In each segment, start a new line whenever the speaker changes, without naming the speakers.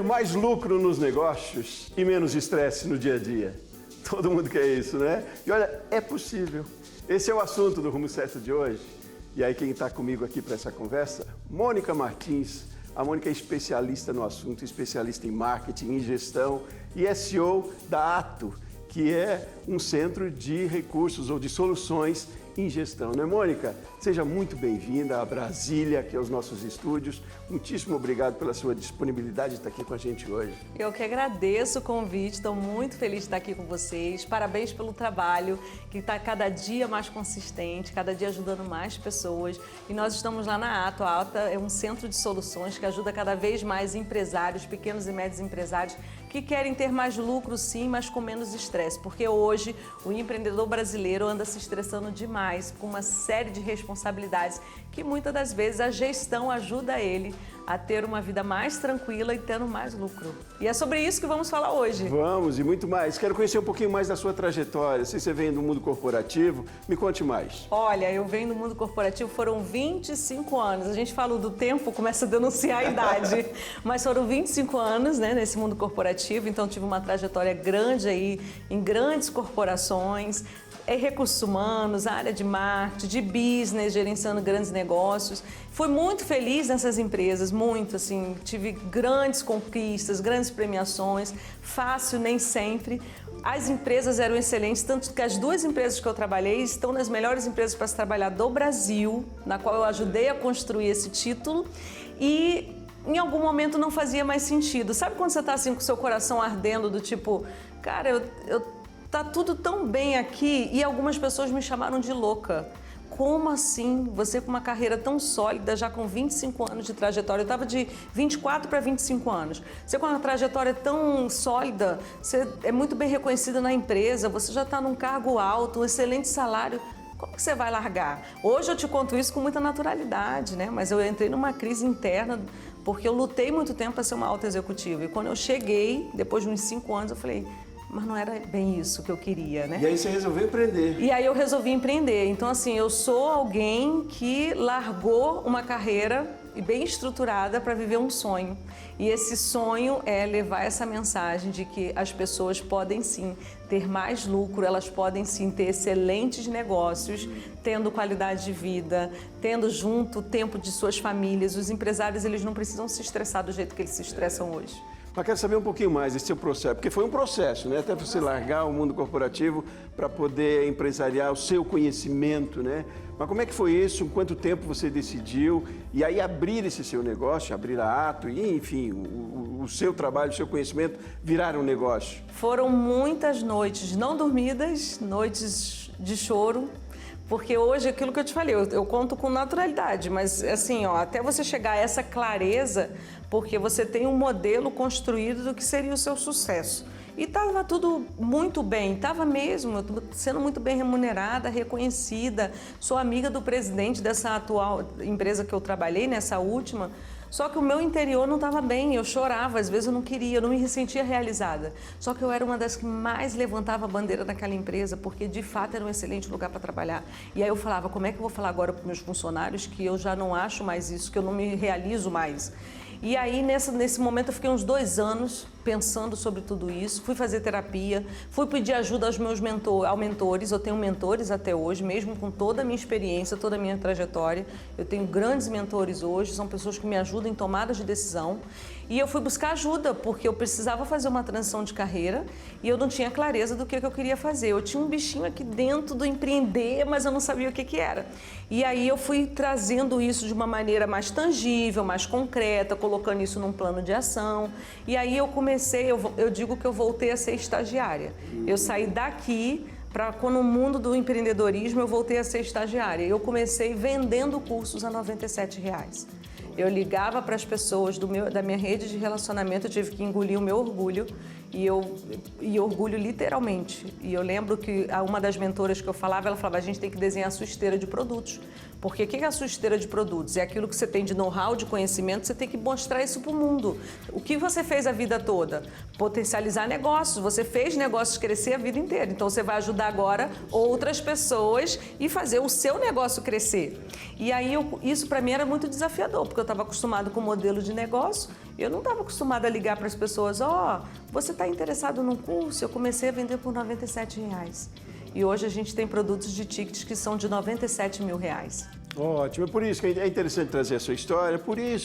mais lucro nos negócios e menos estresse no dia a dia? Todo mundo quer isso, né? E olha, é possível. Esse é o assunto do Rumo Certo de hoje. E aí quem está comigo aqui para essa conversa? Mônica Martins. A Mônica é especialista no assunto, especialista em marketing, em gestão e SEO da Ato, que é um centro de recursos ou de soluções em gestão, né, Mônica? Seja muito bem-vinda a Brasília, que é os nossos estúdios. Muitíssimo obrigado pela sua disponibilidade de estar aqui com a gente hoje.
Eu que agradeço o convite, estou muito feliz de estar aqui com vocês. Parabéns pelo trabalho, que está cada dia mais consistente, cada dia ajudando mais pessoas. E nós estamos lá na Ato. A Ato é um centro de soluções que ajuda cada vez mais empresários, pequenos e médios empresários, que querem ter mais lucro sim, mas com menos estresse, porque hoje o empreendedor brasileiro anda se estressando demais com uma série de responsabilidades que muitas das vezes a gestão ajuda ele a ter uma vida mais tranquila e tendo mais lucro. E é sobre isso que vamos falar hoje.
Vamos, e muito mais. Quero conhecer um pouquinho mais da sua trajetória. Se você vem do mundo corporativo, me conte mais.
Olha, eu venho do mundo corporativo, foram 25 anos. A gente fala do tempo, começa a denunciar a idade. Mas foram 25 anos, né, nesse mundo corporativo, então tive uma trajetória grande aí, em grandes corporações, recursos humanos, área de marketing, de business, gerenciando grandes negócios. Fui muito feliz nessas empresas, muito, assim, tive grandes conquistas, grandes premiações, fácil nem sempre. As empresas eram excelentes, tanto que as duas empresas que eu trabalhei estão nas melhores empresas para se trabalhar do Brasil, na qual eu ajudei a construir esse título, e em algum momento não fazia mais sentido. Sabe quando você está assim com o seu coração ardendo, do tipo, cara, tá tudo tão bem aqui, e algumas pessoas me chamaram de louca. Como assim? Você com uma carreira tão sólida, já com 25 anos de trajetória, eu estava de 24 para 25 anos. Você com uma trajetória tão sólida, você é muito bem reconhecida na empresa, você já está num cargo alto, um excelente salário. Como que você vai largar? Hoje eu te conto isso com muita naturalidade, né? Mas eu entrei numa crise interna porque eu lutei muito tempo para ser uma alta executiva. E quando eu cheguei, depois de uns 5 anos, eu falei, mas não era bem isso que eu queria, né?
E aí você resolveu empreender.
E aí eu resolvi empreender. Então, assim, eu sou alguém que largou uma carreira bem estruturada para viver um sonho. E esse sonho é levar essa mensagem de que as pessoas podem sim ter mais lucro, elas podem sim ter excelentes negócios, tendo qualidade de vida, tendo junto o tempo de suas famílias. Os empresários, eles não precisam se estressar do jeito que eles se estressam hoje.
Mas quero saber um pouquinho mais desse seu processo, porque foi um processo, né? Até você largar o mundo corporativo para poder empresariar o seu conhecimento, né? Mas como é que foi isso? Em quanto tempo você decidiu? E aí abrir esse seu negócio, abrir a Ato e, enfim, o seu trabalho, o seu conhecimento virar um negócio?
Foram muitas noites não dormidas, noites de choro, porque hoje, aquilo que eu te falei, eu conto com naturalidade, mas assim, ó, até você chegar a essa clareza, porque você tem um modelo construído do que seria o seu sucesso. E estava tudo muito bem, estava mesmo, sendo muito bem remunerada, reconhecida, sou amiga do presidente dessa atual empresa que eu trabalhei, nessa última. Só que o meu interior não estava bem, eu chorava, às vezes eu não queria, eu não me sentia realizada. Só que eu era uma das que mais levantava a bandeira daquela empresa, porque de fato era um excelente lugar para trabalhar. E aí eu falava, como é que eu vou falar agora para os meus funcionários que eu já não acho mais isso, que eu não me realizo mais? E aí, nesse momento, eu fiquei uns 2 anos pensando sobre tudo isso, fui fazer terapia, fui pedir ajuda aos meus mentores, eu tenho mentores até hoje, mesmo com toda a minha experiência, toda a minha trajetória, eu tenho grandes mentores hoje, são pessoas que me ajudam em tomadas de decisão, e eu fui buscar ajuda, porque eu precisava fazer uma transição de carreira e eu não tinha clareza do que eu queria fazer. Eu tinha um bichinho aqui dentro do empreender, mas eu não sabia o que era. E aí eu fui trazendo isso de uma maneira mais tangível, mais concreta, colocando isso num plano de ação. E aí eu comecei, eu digo que eu voltei a ser estagiária. Eu saí daqui para quando no mundo do empreendedorismo eu voltei a ser estagiária. Eu comecei vendendo cursos a R$ 97. Eu ligava para as pessoas da minha rede de relacionamento, eu tive que engolir o meu orgulho, e orgulho literalmente. E eu lembro que uma das mentoras que eu falava, ela falava, a gente tem que desenhar a sua esteira de produtos. Porque o que é a sua esteira de produtos? É aquilo que você tem de know-how, de conhecimento, você tem que mostrar isso para o mundo. O que você fez a vida toda? Potencializar negócios. Você fez negócios crescer a vida inteira. Então você vai ajudar agora outras pessoas e fazer o seu negócio crescer. E aí isso para mim era muito desafiador, porque eu estava acostumado com o modelo de negócio Eu não estava acostumada a ligar para as pessoas, você está interessado num curso? Eu comecei a vender por R$97. E hoje a gente tem produtos de tickets que são de R$97 mil.
Ótimo, é por isso que é interessante trazer a sua história, porque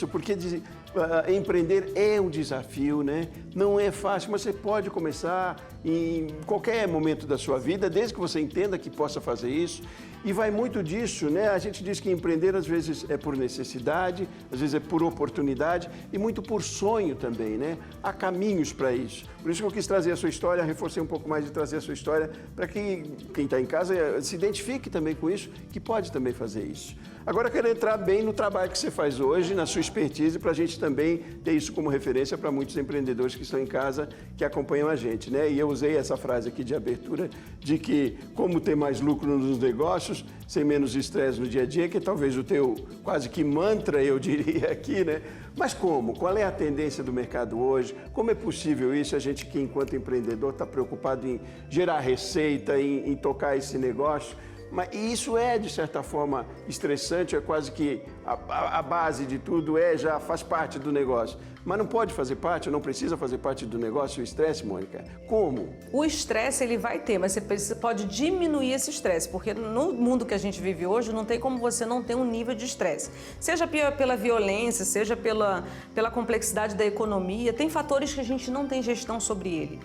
empreender é um desafio, né? Não é fácil, mas você pode começar em qualquer momento da sua vida, desde que você entenda que possa fazer isso. E vai muito disso, né? A gente diz que empreender às vezes é por necessidade, às vezes é por oportunidade e muito por sonho também, né? Há caminhos para isso. Por isso que eu quis trazer a sua história, reforcei um pouco mais de trazer a sua história para que quem está em casa se identifique também com isso, que pode também fazer isso. Agora eu quero entrar bem no trabalho que você faz hoje, na sua expertise, para a gente também ter isso como referência para muitos empreendedores que estão em casa, que acompanham a gente, né? E eu usei essa frase aqui de abertura, de que como ter mais lucro nos negócios, sem menos estresse no dia a dia, que é talvez o teu quase que mantra, eu diria aqui, né? Mas como? Qual é a tendência do mercado hoje? Como é possível isso? A gente que, enquanto empreendedor, está preocupado em gerar receita, em tocar esse negócio. E isso é, de certa forma, estressante, é quase que a base de tudo, já faz parte do negócio. Mas não pode fazer parte, não precisa fazer parte do negócio o estresse, Mônica? Como?
O estresse ele vai ter, mas você pode diminuir esse estresse, porque no mundo que a gente vive hoje, não tem como você não ter um nível de estresse. Seja pela violência, seja pela complexidade da economia, tem fatores que a gente não tem gestão sobre ele.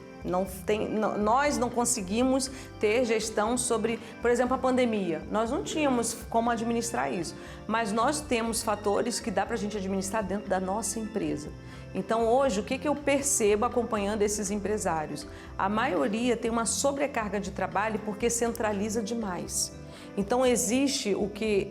Nós não conseguimos ter gestão sobre, por exemplo, a pandemia. Nós não tínhamos como administrar isso, mas nós temos fatores que dá para a gente administrar dentro da nossa empresa. Então, hoje, o que eu percebo acompanhando esses empresários? A maioria tem uma sobrecarga de trabalho porque centraliza demais. Então, existe o que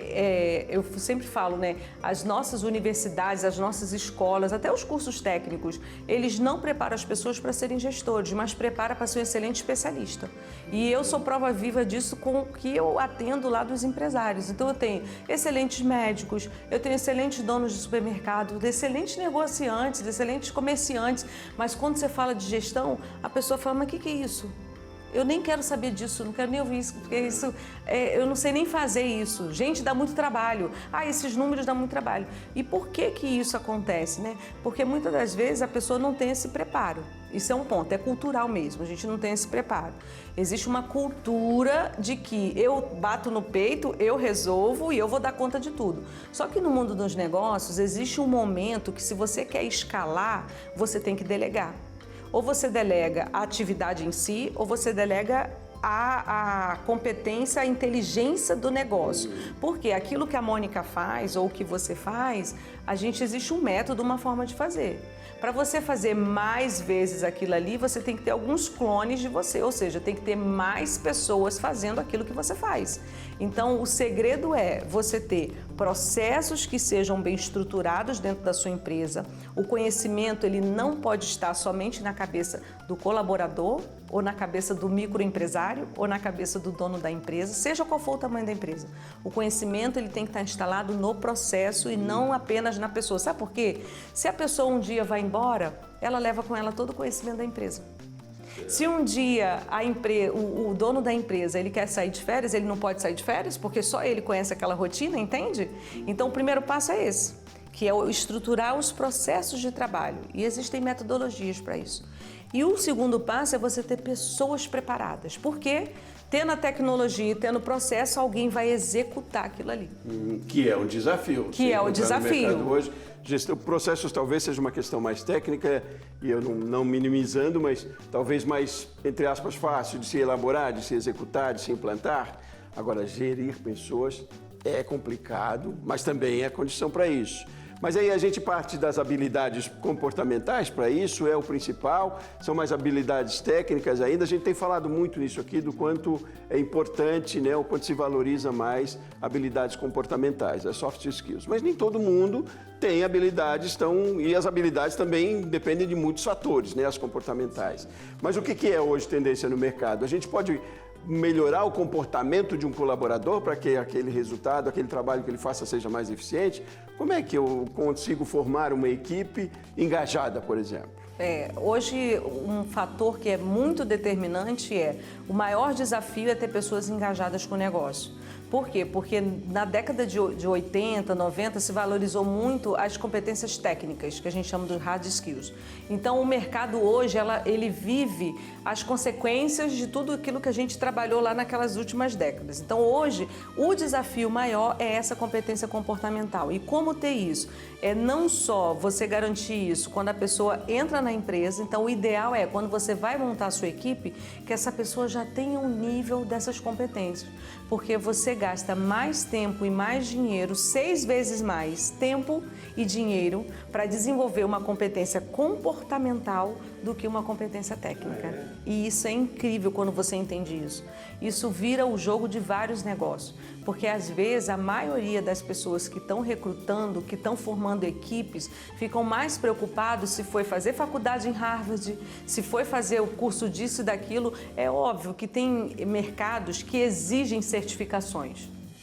eu sempre falo, né? As nossas universidades, as nossas escolas, até os cursos técnicos, eles não preparam as pessoas para serem gestores, mas preparam para ser um excelente especialista. E eu sou prova viva disso com o que eu atendo lá dos empresários. Então, eu tenho excelentes médicos, eu tenho excelentes donos de supermercado, excelentes negociantes, excelentes comerciantes, mas quando você fala de gestão, a pessoa fala, mas o que é isso? Eu nem quero saber disso, não quero nem ouvir isso, porque eu não sei nem fazer isso. Gente, dá muito trabalho. Esses números dão muito trabalho. E por que isso acontece, né? Porque muitas das vezes a pessoa não tem esse preparo. Isso é um ponto, é cultural mesmo, a gente não tem esse preparo. Existe uma cultura de que eu bato no peito, eu resolvo e eu vou dar conta de tudo. Só que no mundo dos negócios existe um momento que se você quer escalar, você tem que delegar. Ou você delega a atividade em si, ou você delega a competência, a inteligência do negócio. Porque aquilo que a Mônica faz, ou que você faz, existe um método, uma forma de fazer. Para você fazer mais vezes aquilo ali, você tem que ter alguns clones de você, ou seja, tem que ter mais pessoas fazendo aquilo que você faz. Então, o segredo é você ter processos que sejam bem estruturados dentro da sua empresa. O conhecimento, ele não pode estar somente na cabeça do colaborador, ou na cabeça do microempresário, ou na cabeça do dono da empresa, seja qual for o tamanho da empresa. O conhecimento, ele tem que estar instalado no processo e não apenas na pessoa. Sabe por quê? Se a pessoa um dia vai embora, ela leva com ela todo o conhecimento da empresa. Se um dia o dono da empresa ele quer sair de férias, ele não pode sair de férias porque só ele conhece aquela rotina, entende? Então o primeiro passo é esse, que é estruturar os processos de trabalho. E existem metodologias para isso. E o segundo passo é você ter pessoas preparadas. Por quê? Tendo a tecnologia e tendo o processo, alguém vai executar aquilo ali.
Que é um desafio.
Que é o desafio.
Hoje, gestão, processos talvez seja uma questão mais técnica, e eu não minimizando, mas talvez mais, entre aspas, fácil de se elaborar, de se executar, de se implantar. Agora, gerir pessoas é complicado, mas também é condição para isso. Mas aí a gente parte das habilidades comportamentais para isso, é o principal, são mais habilidades técnicas ainda. A gente tem falado muito nisso aqui, do quanto é importante, né, o quanto se valoriza mais habilidades comportamentais, as soft skills. Mas nem todo mundo tem habilidades, e as habilidades também dependem de muitos fatores, né, as comportamentais. Mas o que é hoje tendência no mercado? A gente pode melhorar o comportamento de um colaborador para que aquele resultado, aquele trabalho que ele faça seja mais eficiente? Como é que eu consigo formar uma equipe engajada, por exemplo?
Hoje, um fator que é muito determinante o maior desafio é ter pessoas engajadas com o negócio. Por quê? Porque na década de 80, 90 se valorizou muito as competências técnicas, que a gente chama de hard skills. Então o mercado hoje, ele vive as consequências de tudo aquilo que a gente trabalhou lá naquelas últimas décadas. Então hoje o desafio maior é essa competência comportamental. E como ter isso? É não só você garantir isso quando a pessoa entra na empresa, então o ideal é quando você vai montar a sua equipe, que essa pessoa já tenha um nível dessas competências. Porque você gasta mais tempo e mais dinheiro, 6 vezes mais tempo e dinheiro para desenvolver uma competência comportamental do que uma competência técnica. E isso é incrível quando você entende isso. Isso vira o jogo de vários negócios, porque às vezes a maioria das pessoas que estão recrutando, que estão formando equipes, ficam mais preocupados se foi fazer faculdade em Harvard, se foi fazer o curso disso e daquilo. É óbvio que tem mercados que exigem certificações.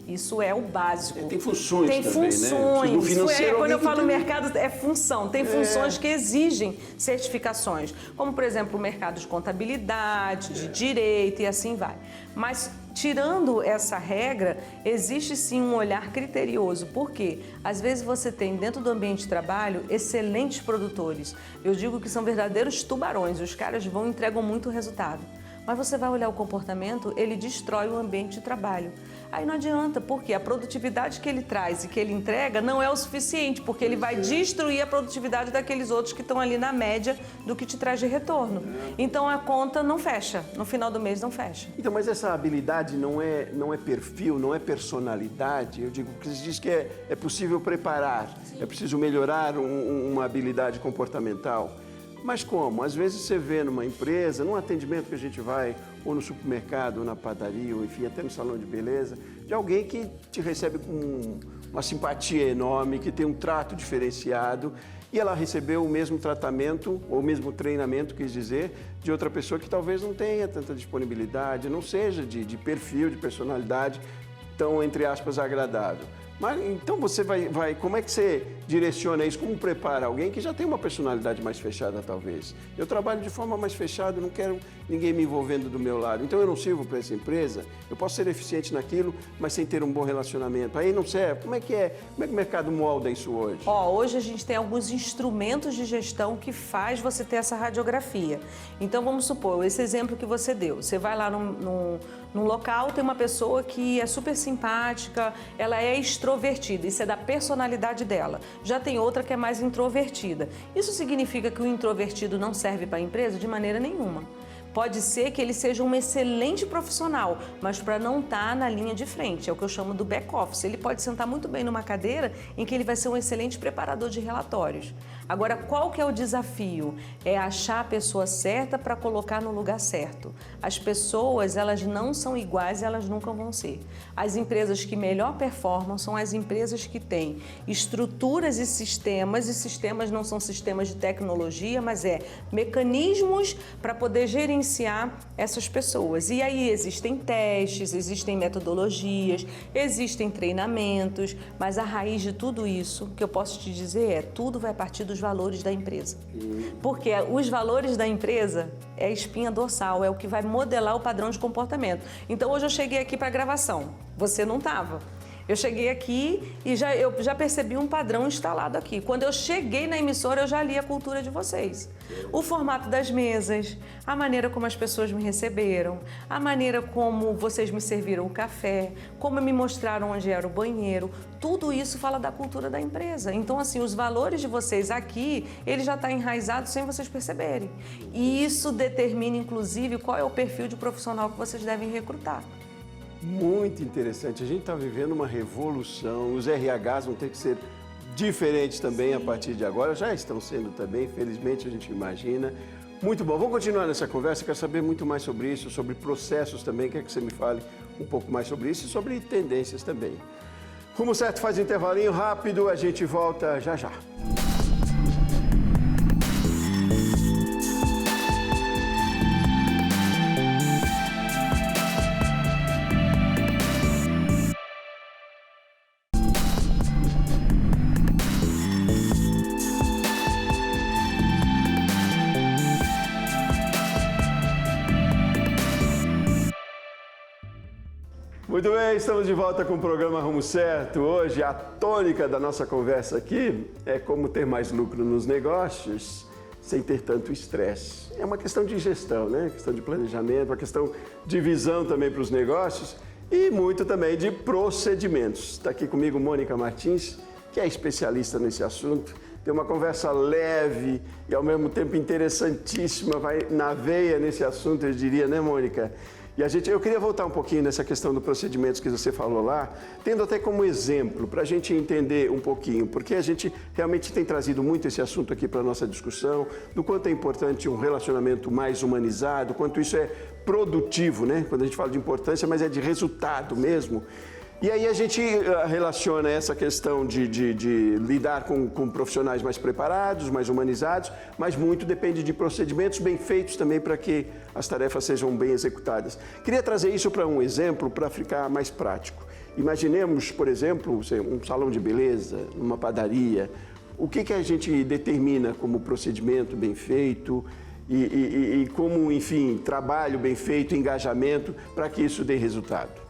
Isso é o básico.
Tem funções
tem
também,
funções.
Né? No financeiro,
Quando eu falo mercado, é função. Tem funções que exigem certificações, como, por exemplo, o mercado de contabilidade, de direito e assim vai. Mas, tirando essa regra, existe sim um olhar criterioso. Por quê? Às vezes você tem dentro do ambiente de trabalho excelentes produtores. Eu digo que são verdadeiros tubarões. Os caras vão e entregam muito resultado. Mas você vai olhar o comportamento, ele destrói o ambiente de trabalho. Aí não adianta, porque a produtividade que ele traz e que ele entrega não é o suficiente, porque ele vai destruir a produtividade daqueles outros que estão ali na média do que te traz de retorno. Então a conta não fecha, no final do mês não fecha.
Então, mas essa habilidade não é perfil, não é personalidade. Eu digo que você diz que é possível preparar, é preciso melhorar uma habilidade comportamental. Mas como? Às vezes você vê numa empresa, num atendimento que a gente vai, ou no supermercado, ou na padaria, ou enfim, até no salão de beleza, de alguém que te recebe com uma simpatia enorme, que tem um trato diferenciado, e ela recebeu o mesmo tratamento, ou o mesmo treinamento, quis dizer, de outra pessoa que talvez não tenha tanta disponibilidade, não seja de perfil, de personalidade tão, entre aspas, agradável. Mas então você vai, como é que você direciona isso? Como prepara alguém que já tem uma personalidade mais fechada, talvez? Eu trabalho de forma mais fechada, não quero ninguém me envolvendo do meu lado. Então eu não sirvo para essa empresa, eu posso ser eficiente naquilo, mas sem ter um bom relacionamento. Aí não serve. Como é que o mercado molda isso hoje?
Hoje a gente tem alguns instrumentos de gestão que faz você ter essa radiografia. Então vamos supor, esse exemplo que você deu. Você vai lá num local, tem uma pessoa que é super simpática, ela é extrovertida, isso é da personalidade dela. Já tem outra que é mais introvertida. Isso significa que o introvertido não serve para a empresa? De maneira nenhuma. Pode ser que ele seja um excelente profissional, mas para não estar na linha de frente, é o que eu chamo do back-office. Ele pode sentar muito bem numa cadeira em que ele vai ser um excelente preparador de relatórios. Agora, qual que é o desafio? É achar a pessoa certa para colocar no lugar certo. As pessoas, elas não são iguais e elas nunca vão ser. As empresas que melhor performam são as empresas que têm estruturas e sistemas não são sistemas de tecnologia, mas mecanismos para poder gerenciar essas pessoas. E aí existem testes, existem metodologias, existem treinamentos, mas a raiz de tudo isso, que eu posso te dizer tudo vai partir dos valores da empresa. Porque os valores da empresa é a espinha dorsal, é o que vai modelar o padrão de comportamento. Então hoje eu cheguei aqui para a gravação, você não estava. Eu cheguei aqui e eu já percebi um padrão instalado aqui. Quando eu cheguei na emissora, eu já li a cultura de vocês. O formato das mesas, a maneira como as pessoas me receberam, a maneira como vocês me serviram o café, como me mostraram onde era o banheiro, tudo isso fala da cultura da empresa. Então, assim, os valores de vocês aqui, ele já está enraizado sem vocês perceberem. E isso determina, inclusive, qual é o perfil de profissional que vocês devem recrutar.
Muito interessante. A gente está vivendo uma revolução. Os RHs vão ter que ser diferentes também a partir de agora. Já estão sendo também, felizmente a gente imagina. Muito bom. Vamos continuar nessa conversa. Quero saber muito mais sobre isso, sobre processos também. Quero que você me fale um pouco mais sobre isso e sobre tendências também. Rumo Certo faz um intervalinho rápido. A gente volta já já. Muito bem, estamos de volta com o programa Rumo Certo. Hoje a tônica da nossa conversa aqui é como ter mais lucro nos negócios sem ter tanto estresse. É uma questão de gestão, né? Questão de planejamento, uma questão de visão também para os negócios e muito também de procedimentos. Está aqui comigo Mônica Martins, que é especialista nesse assunto. Tem uma conversa leve e ao mesmo tempo interessantíssima, vai na veia nesse assunto, eu diria, né, Mônica? E eu queria voltar um pouquinho nessa questão do procedimentos que você falou lá, tendo até como exemplo, para a gente entender um pouquinho, porque a gente realmente tem trazido muito esse assunto aqui para a nossa discussão, do quanto é importante um relacionamento mais humanizado, quanto isso é produtivo, né? Quando a gente fala de importância, mas é de resultado mesmo. E aí a gente relaciona essa questão de lidar com profissionais mais preparados, mais humanizados, mas muito depende de procedimentos bem feitos também para que as tarefas sejam bem executadas. Queria trazer isso para um exemplo para ficar mais prático. Imaginemos, por exemplo, um salão de beleza, uma padaria. O que a gente determina como procedimento bem feito e como, enfim, trabalho bem feito, engajamento para que isso dê resultado?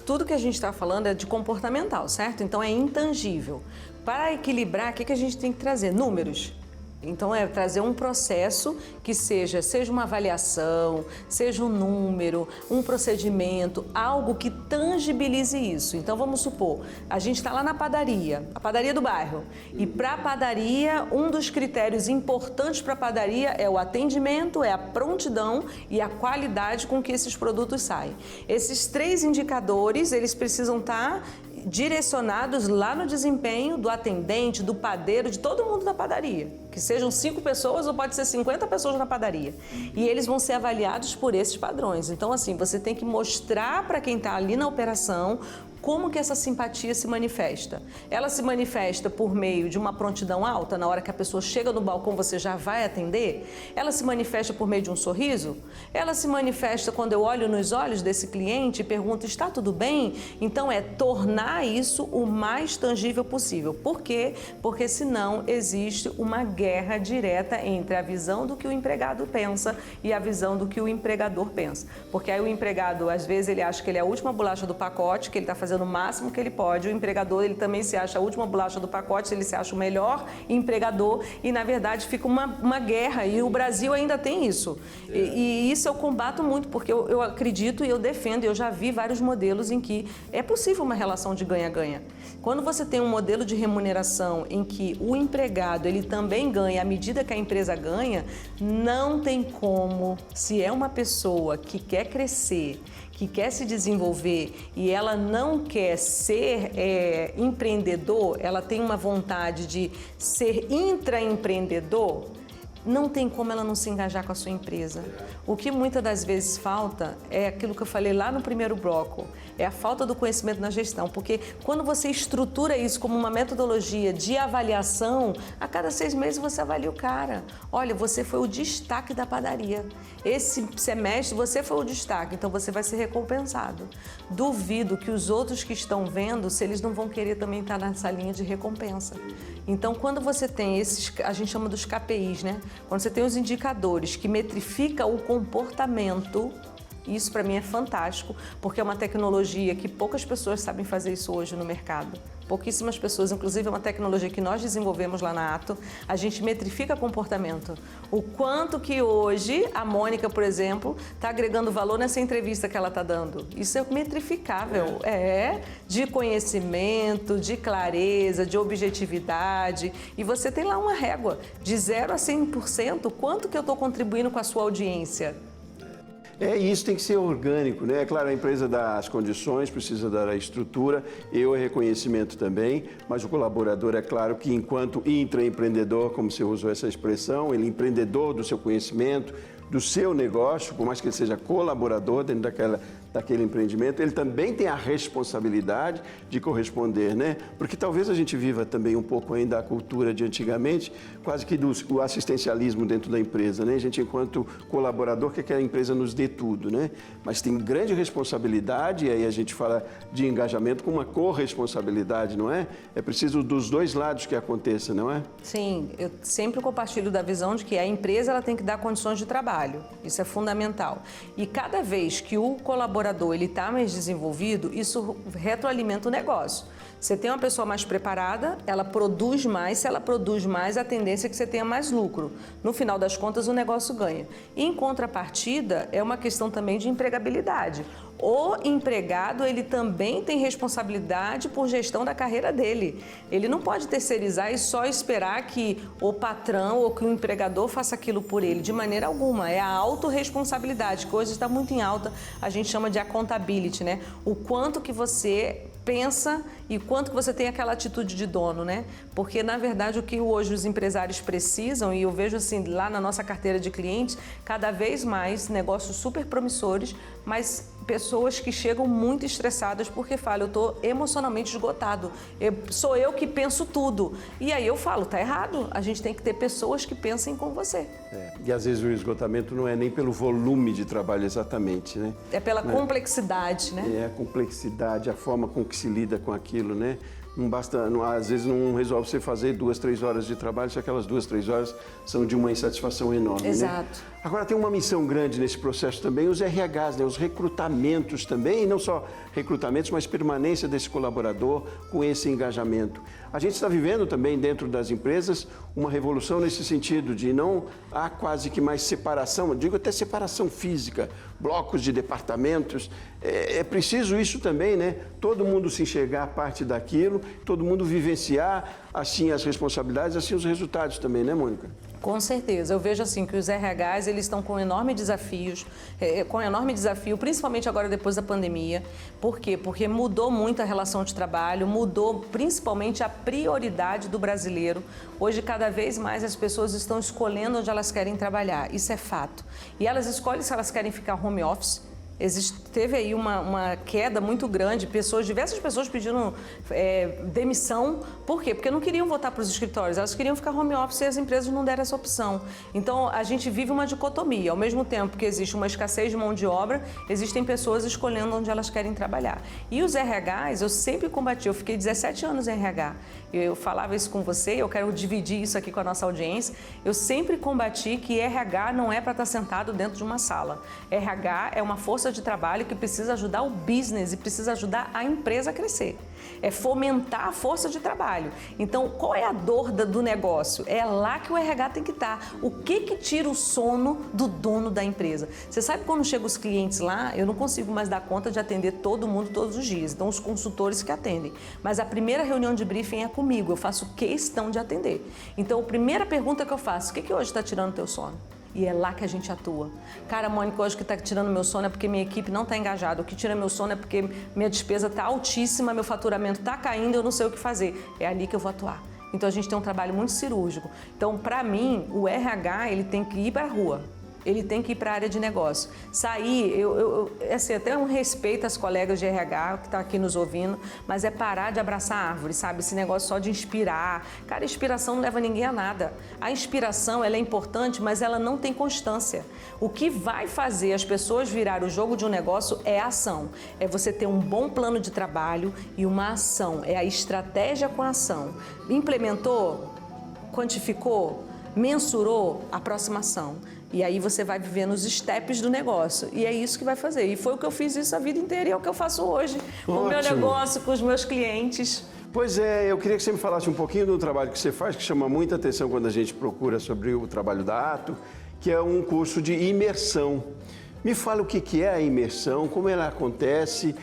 Tudo que a gente está falando é de comportamental, certo? Então é intangível. Para equilibrar, o que a gente tem que trazer? Números. Então é trazer um processo que seja uma avaliação, seja um número, um procedimento, algo que tangibilize isso. Então vamos supor, a gente está lá na padaria, a padaria do bairro. E para a padaria, um dos critérios importantes para a padaria é o atendimento, é a prontidão e a qualidade com que esses produtos saem. Esses 3 indicadores, eles precisam estar direcionados lá no desempenho do atendente, do padeiro, de todo mundo da padaria. Que sejam 5 pessoas ou pode ser 50 pessoas na padaria. E eles vão ser avaliados por esses padrões. Então, assim, você tem que mostrar para quem está ali na operação como que essa simpatia se manifesta. Ela se manifesta por meio de uma prontidão alta, na hora que a pessoa chega no balcão você já vai atender? Ela se manifesta por meio de um sorriso? Ela se manifesta quando eu olho nos olhos desse cliente e pergunto, está tudo bem? Então é tornar isso o mais tangível possível. Por quê? Porque senão existe uma guerra direta entre a visão do que o empregado pensa e a visão do que o empregador pensa. Porque aí o empregado, às vezes, ele acha que ele é a última bolacha do pacote, que ele está fazendo o máximo que ele pode. O empregador, ele também se acha a última bolacha do pacote, ele se acha o melhor empregador e, na verdade, fica uma guerra. E o Brasil ainda tem isso. E isso eu combato muito, porque eu acredito e eu defendo, eu já vi vários modelos em que é possível uma relação de ganha-ganha. Quando você tem um modelo de remuneração em que o empregado, ele também ganha à medida que a empresa ganha, não tem como, se é uma pessoa que quer crescer, que quer se desenvolver e ela não quer ser empreendedor, ela tem uma vontade de ser intraempreendedor, não tem como ela não se engajar com a sua empresa. O que muitas das vezes falta é aquilo que eu falei lá no primeiro bloco, é a falta do conhecimento na gestão, porque quando você estrutura isso como uma metodologia de avaliação, a cada 6 meses você avalia o cara. Olha, você foi o destaque da padaria. Esse semestre você foi o destaque, então você vai ser recompensado. Duvido que os outros que estão vendo, se eles não vão querer também estar nessa linha de recompensa. Então, quando você tem esses, a gente chama dos KPIs, né? Quando você tem os indicadores que metrificam o comportamento, isso para mim é fantástico, porque é uma tecnologia que poucas pessoas sabem fazer isso hoje no mercado. Pouquíssimas pessoas, inclusive é uma tecnologia que nós desenvolvemos lá na Ato, a gente metrifica comportamento. O quanto que hoje a Mônica, por exemplo, está agregando valor nessa entrevista que ela está dando. Isso é metrificável, de conhecimento, de clareza, de objetividade. E você tem lá uma régua de 0 a 100%, quanto que eu estou contribuindo com a sua audiência?
Isso tem que ser orgânico, né? Claro, a empresa dá as condições, precisa dar a estrutura, reconhecimento também, mas o colaborador, é claro que enquanto intraempreendedor, como você usou essa expressão, ele é empreendedor do seu conhecimento, do seu negócio, por mais que ele seja colaborador dentro daquele empreendimento, ele também tem a responsabilidade de corresponder, né? Porque talvez a gente viva também um pouco ainda a cultura de antigamente, quase que do assistencialismo dentro da empresa, né? A gente, enquanto colaborador, quer que a empresa nos dê tudo, né? Mas tem grande responsabilidade, e aí a gente fala de engajamento com uma corresponsabilidade, não é? É preciso dos dois lados que aconteça, não é?
Sim, eu sempre compartilho da visão de que a empresa ela tem que dar condições de trabalho. trabalho. Isso é fundamental. E cada vez que o colaborador está mais desenvolvido, isso retroalimenta o negócio. Você tem uma pessoa mais preparada, ela produz mais. Se ela produz mais, a tendência é que você tenha mais lucro. No final das contas, o negócio ganha. E, em contrapartida, é uma questão também de empregabilidade. O empregado, ele também tem responsabilidade por gestão da carreira dele. Ele não pode terceirizar e só esperar que o patrão ou que o empregador faça aquilo por ele. De maneira alguma. É a autorresponsabilidade, que hoje está muito em alta. A gente chama de accountability, né? O quanto que você pensa e quanto que você tem aquela atitude de dono, né? Porque, na verdade, o que hoje os empresários precisam, e eu vejo assim, lá na nossa carteira de clientes, cada vez mais negócios super promissores, mas pessoas que chegam muito estressadas porque falam, eu estou emocionalmente esgotado, sou eu que penso tudo. E aí eu falo, tá errado, a gente tem que ter pessoas que pensem com você.
E às vezes o esgotamento não é nem pelo volume de trabalho exatamente, né?
É pela complexidade, né?
É a complexidade, a forma com que se lida com aquilo, né? Não basta, às vezes não resolve você fazer 2, 3 horas de trabalho, se aquelas 2, 3 horas são de uma insatisfação enorme,
Exato.
Né? Agora tem uma missão grande nesse processo também, os RHs, né? Os recrutamentos também, e não só recrutamentos, mas permanência desse colaborador com esse engajamento. A gente está vivendo também dentro das empresas uma revolução nesse sentido de não há quase que mais separação, digo até separação física, blocos de departamentos. É preciso isso também, né? Todo mundo se enxergar parte daquilo, todo mundo vivenciar assim as responsabilidades, assim os resultados também, né, Mônica?
Com certeza. Eu vejo assim que os RHs, eles estão com enorme desafio, principalmente agora depois da pandemia. Por quê? Porque mudou muito a relação de trabalho, mudou principalmente a prioridade do brasileiro. Hoje, cada vez mais as pessoas estão escolhendo onde elas querem trabalhar. Isso é fato. E elas escolhem se elas querem ficar home office. Teve aí uma queda muito grande, diversas pessoas pedindo demissão. Por quê? Porque não queriam voltar para os escritórios, elas queriam ficar home office e as empresas não deram essa opção. Então, a gente vive uma dicotomia. Ao mesmo tempo que existe uma escassez de mão de obra, existem pessoas escolhendo onde elas querem trabalhar. E os RHs, eu sempre combati, eu fiquei 17 anos em RH. Eu falava isso com você, eu quero dividir isso aqui com a nossa audiência. Eu sempre combati que RH não é para estar sentado dentro de uma sala. RH é uma força de trabalho que precisa ajudar o business e precisa ajudar a empresa a crescer. É fomentar a força de trabalho. Então, qual é a dor do negócio? É lá que o RH tem que estar. O que tira o sono do dono da empresa? Você sabe quando chegam os clientes lá, eu não consigo mais dar conta de atender todo mundo todos os dias. Então, os consultores que atendem. Mas a primeira reunião de briefing é comigo. Eu faço questão de atender. Então, a primeira pergunta que eu faço, o que hoje está tirando o teu sono? E é lá que a gente atua. Cara, Mônica, hoje o que está tirando meu sono é porque minha equipe não está engajada. O que tira meu sono é porque minha despesa está altíssima, meu faturamento está caindo, eu não sei o que fazer. É ali que eu vou atuar. Então, a gente tem um trabalho muito cirúrgico. Então, para mim, o RH, ele tem que ir para a rua. Ele tem que ir para a área de negócio. Sair, assim, até um respeito às colegas de RH que estão aqui nos ouvindo, mas é parar de abraçar a árvore, sabe? Esse negócio só de inspirar. Cara, inspiração não leva ninguém a nada. A inspiração, ela é importante, mas ela não tem constância. O que vai fazer as pessoas virar o jogo de um negócio é a ação. É você ter um bom plano de trabalho e uma ação. É a estratégia com a ação. Implementou? Quantificou? Mensurou? A próxima ação. E aí você vai vivendo os steps do negócio. E é isso que vai fazer. E foi o que eu fiz isso a vida inteira e é o que eu faço hoje. Com o meu negócio, com os meus clientes.
Pois é, eu queria que você me falasse um pouquinho do trabalho que você faz, que chama muita atenção quando a gente procura sobre o trabalho da Ato, que é um curso de imersão. Me fala o que é a imersão, como ela acontece,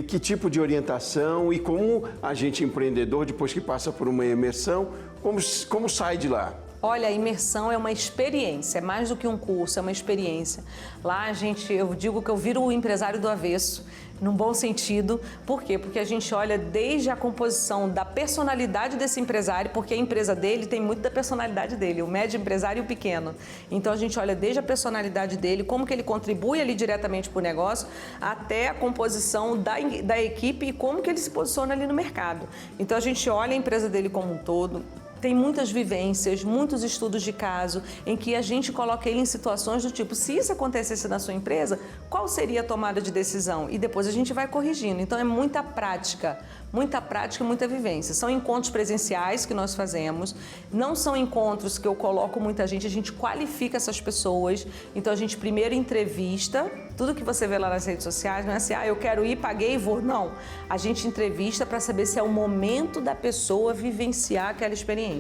que tipo de orientação e como a gente empreendedor, depois que passa por uma imersão, como sai de lá?
Olha, a imersão é uma experiência, é mais do que um curso, é uma experiência. Lá eu digo que eu viro o empresário do avesso, num bom sentido. Por quê? Porque a gente olha desde a composição da personalidade desse empresário, porque a empresa dele tem muito da personalidade dele, o médio empresário e o pequeno. Então a gente olha desde a personalidade dele, como que ele contribui ali diretamente para o negócio, até a composição da equipe e como que ele se posiciona ali no mercado. Então a gente olha a empresa dele como um todo, tem muitas vivências, muitos estudos de caso, em que a gente coloca ele em situações do tipo, se isso acontecesse na sua empresa, qual seria a tomada de decisão? E depois a gente vai corrigindo. Então é muita prática e muita vivência. São encontros presenciais que nós fazemos, não são encontros que eu coloco muita gente, a gente qualifica essas pessoas. Então a gente primeiro entrevista, tudo que você vê lá nas redes sociais, não é assim, eu quero ir, paguei e vou. Não, a gente entrevista para saber se é o momento da pessoa vivenciar aquela experiência.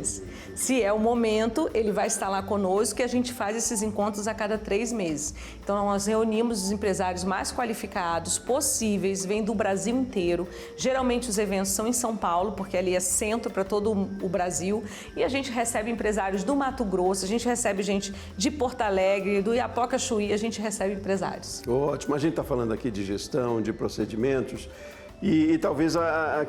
Se é o momento, ele vai estar lá conosco e a gente faz esses encontros a cada 3 meses. Então nós reunimos os empresários mais qualificados possíveis, vêm do Brasil inteiro. Geralmente os eventos são em São Paulo, porque ali é centro para todo o Brasil. E a gente recebe empresários do Mato Grosso, a gente recebe gente de Porto Alegre, do Iapoca Chuí, a gente recebe empresários.
Ótimo, a gente está falando aqui de gestão, de procedimentos. E talvez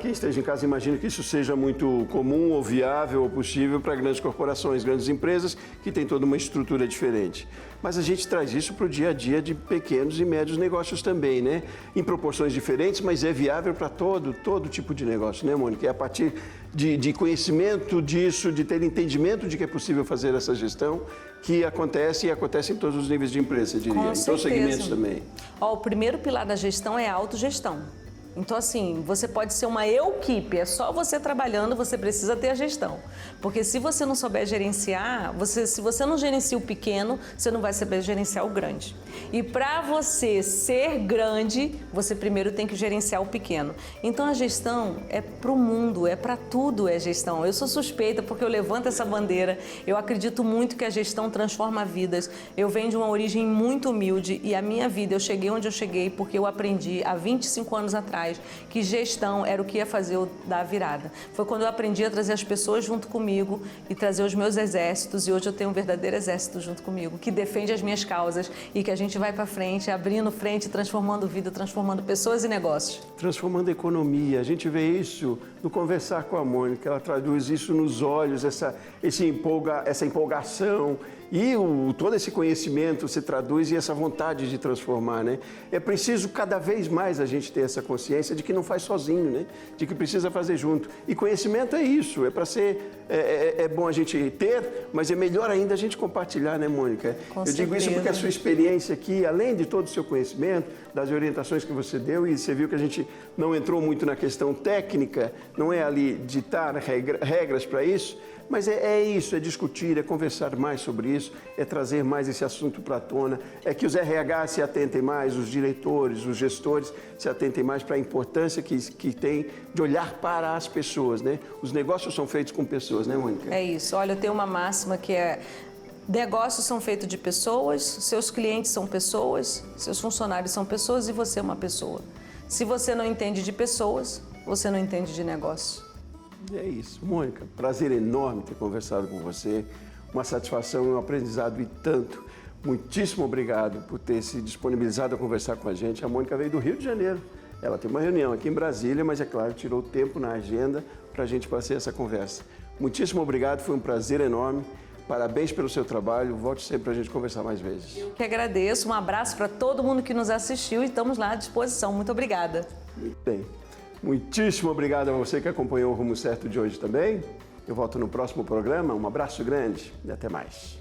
quem esteja em casa imagine que isso seja muito comum ou viável ou possível para grandes corporações, grandes empresas que têm toda uma estrutura diferente. Mas a gente traz isso para o dia a dia de pequenos e médios negócios também, né? Em proporções diferentes, mas é viável para todo tipo de negócio, né, Mônica? É a partir de conhecimento disso, de ter entendimento de que é possível fazer essa gestão, que acontece e acontece em todos os níveis de empresa, eu diria.
Com
em todos os segmentos também.
O primeiro pilar da gestão é a autogestão. Então, assim, você pode ser uma equipe, é só você trabalhando, você precisa ter a gestão. Porque se você não souber gerenciar, se você não gerencia o pequeno, você não vai saber gerenciar o grande. E para você ser grande, você primeiro tem que gerenciar o pequeno. Então, a gestão é para o mundo, é para tudo é gestão. Eu sou suspeita porque eu levanto essa bandeira, eu acredito muito que a gestão transforma vidas. Eu venho de uma origem muito humilde e a minha vida, eu cheguei onde eu cheguei porque eu aprendi há 25 anos atrás que gestão era o que ia fazer eu dar a virada. Foi quando eu aprendi a trazer as pessoas junto comigo e trazer os meus exércitos, e hoje eu tenho um verdadeiro exército junto comigo, que defende as minhas causas e que a gente vai para frente, abrindo frente, transformando vida, transformando pessoas e negócios.
Transformando a economia. A gente vê isso no conversar com a Mônica, ela traduz isso nos olhos, essa empolgação. E todo esse conhecimento se traduz em essa vontade de transformar, né? É preciso cada vez mais a gente ter essa consciência de que não faz sozinho, né? De que precisa fazer junto. E conhecimento é isso, é para ser... É bom a gente ter, mas é melhor ainda a gente compartilhar, né, Mônica? Eu digo isso porque a sua experiência aqui, além de todo o seu conhecimento, das orientações que você deu, e você viu que a gente não entrou muito na questão técnica, não é ali ditar regras para isso, mas é isso, é discutir, é conversar mais sobre isso, é trazer mais esse assunto para a tona, é que os RH se atentem mais, os diretores, os gestores se atentem mais para a importância que tem de olhar para as pessoas, né? Os negócios são feitos com pessoas, né, Mônica?
É isso. Olha, eu tenho uma máxima que é: negócios são feitos de pessoas, seus clientes são pessoas, seus funcionários são pessoas e você é uma pessoa. Se você não entende de pessoas, você não entende de negócio.
É isso. Mônica, prazer enorme ter conversado com você. Uma satisfação e um aprendizado e tanto. Muitíssimo obrigado por ter se disponibilizado a conversar com a gente. A Mônica veio do Rio de Janeiro. Ela tem uma reunião aqui em Brasília, mas é claro, tirou tempo na agenda para a gente fazer essa conversa. Muitíssimo obrigado, foi um prazer enorme. Parabéns pelo seu trabalho. Volte sempre para a gente conversar mais vezes.
Eu que agradeço. Um abraço para todo mundo que nos assistiu e estamos lá à disposição. Muito obrigada.
Muito bem. Muitíssimo obrigado a você que acompanhou o Rumo Certo de hoje também. Eu volto no próximo programa. Um abraço grande e até mais.